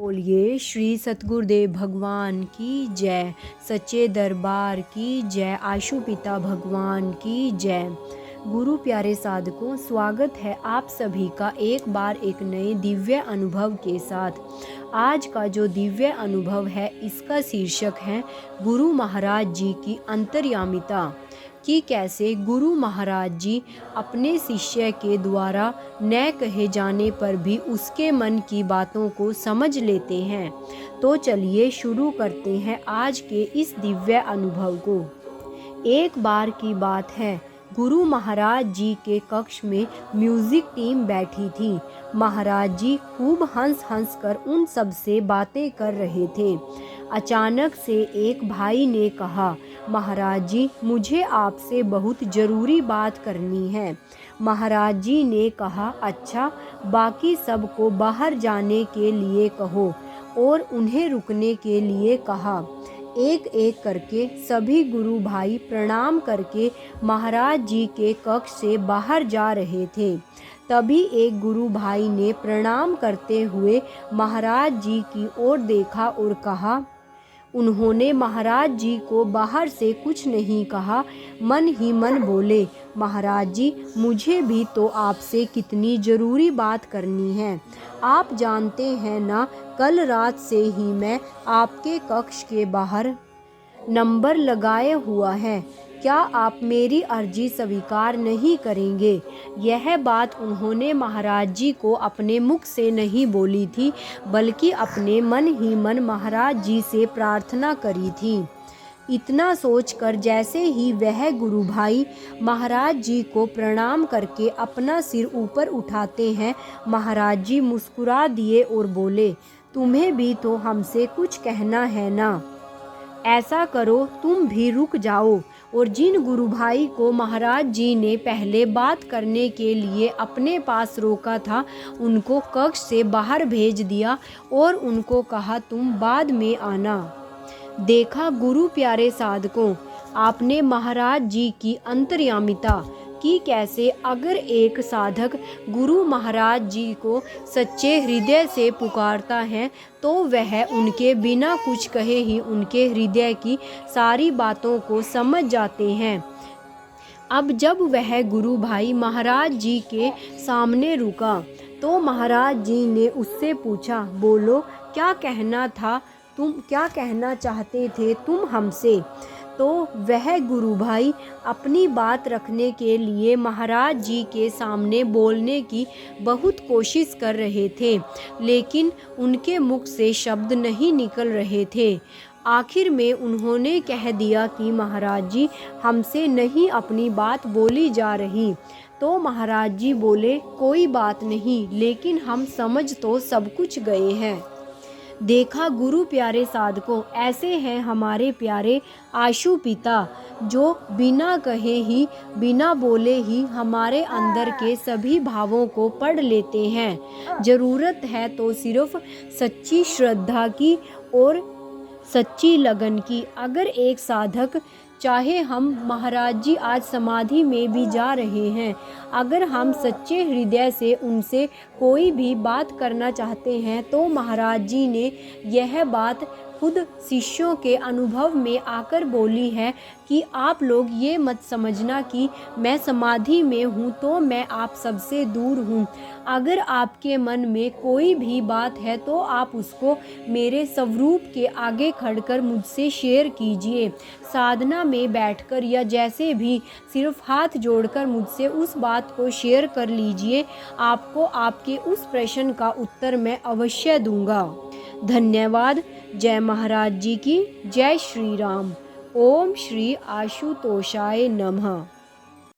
बोलिए श्री सतगुरुदेव भगवान की जय, सच्चे दरबार की जय, आशु पिता भगवान की जय। गुरु प्यारे साधकों, स्वागत है आप सभी का एक बार एक नए दिव्य अनुभव के साथ। आज का जो दिव्य अनुभव है इसका शीर्षक है गुरु महाराज जी की अंतर्यामिता, कि कैसे गुरु महाराज जी अपने शिष्य के द्वारा न कहे जाने पर भी उसके मन की बातों को समझ लेते हैं। तो चलिए शुरू करते हैं आज के इस दिव्य अनुभव को। एक बार की बात है, गुरु महाराज जी के कक्ष में म्यूजिक टीम बैठी थी। महाराज जी खूब हंस हंस कर उन सब से बातें कर रहे थे। अचानक से एक भाई ने कहा, महाराज जी मुझे आपसे बहुत ज़रूरी बात करनी है। महाराज जी ने कहा, अच्छा, बाकी सबको बाहर जाने के लिए कहो और उन्हें रुकने के लिए कहा। एक एक करके सभी गुरु भाई प्रणाम करके महाराज जी के कक्ष से बाहर जा रहे थे। तभी एक गुरु भाई ने प्रणाम करते हुए महाराज जी की ओर देखा और कहा, उन्होंने महाराज जी को बाहर से कुछ नहीं कहा, मन ही मन बोले, महाराज जी मुझे भी तो आपसे कितनी ज़रूरी बात करनी है। आप जानते हैं ना, कल रात से ही मैं आपके कक्ष के बाहर नंबर लगाए हुआ है। क्या आप मेरी अर्जी स्वीकार नहीं करेंगे? यह बात उन्होंने महाराज जी को अपने मुख से नहीं बोली थी, बल्कि अपने मन ही मन महाराज जी से प्रार्थना करी थी। इतना सोचकर जैसे ही वह गुरु भाई महाराज जी को प्रणाम करके अपना सिर ऊपर उठाते हैं, महाराज जी मुस्कुरा दिए और बोले, तुम्हें भी तो हमसे कुछ कहना है ना। ऐसा करो, तुम भी रुक जाओ। और जिन गुरु भाई को महाराज जी ने पहले बात करने के लिए अपने पास रोका था, उनको कक्ष से बाहर भेज दिया और उनको कहा, तुम बाद में आना। देखा गुरु प्यारे साधकों, आपने महाराज जी की अंतर्यामिता कि कैसे अगर एक साधक गुरु महाराज जी को सच्चे हृदय से पुकारता है तो वह उनके बिना कुछ कहे ही उनके हृदय की सारी बातों को समझ जाते हैं। अब जब वह गुरु भाई महाराज जी के सामने रुका तो महाराज जी ने उससे पूछा, बोलो क्या कहना था, तुम क्या कहना चाहते थे तुम हमसे। तो वह गुरु भाई अपनी बात रखने के लिए महाराज जी के सामने बोलने की बहुत कोशिश कर रहे थे, लेकिन उनके मुख से शब्द नहीं निकल रहे थे। आखिर में उन्होंने कह दिया कि महाराज जी हमसे नहीं अपनी बात बोली जा रही। तो महाराज जी बोले, कोई बात नहीं, लेकिन हम समझ तो सब कुछ गए हैं। देखा गुरु प्यारे साधकों, ऐसे हैं हमारे प्यारे आशु पिता, जो बिना कहे ही बिना बोले ही हमारे अंदर के सभी भावों को पढ़ लेते हैं। ज़रूरत है तो सिर्फ सच्ची श्रद्धा की और सच्ची लगन की। अगर एक साधक, चाहे हम महाराज जी आज समाधि में भी जा रहे हैं, अगर हम सच्चे हृदय से उनसे कोई भी बात करना चाहते हैं तो महाराज जी ने यह बात खुद शिष्यों के अनुभव में आकर बोली है कि आप लोग ये मत समझना कि मैं समाधि में हूँ तो मैं आप सबसे दूर हूँ। अगर आपके मन में कोई भी बात है तो आप उसको मेरे स्वरूप के आगे खड़कर मुझसे शेयर कीजिए। साधना में बैठकर या जैसे भी सिर्फ हाथ जोड़कर मुझसे उस बात को शेयर कर लीजिए। आपको आपके उस प्रश्न का उत्तर मैं अवश्य दूंगा। धन्यवाद। जय महाराज जी की, जय श्री राम। ओम श्री आशुतोषाय नमः।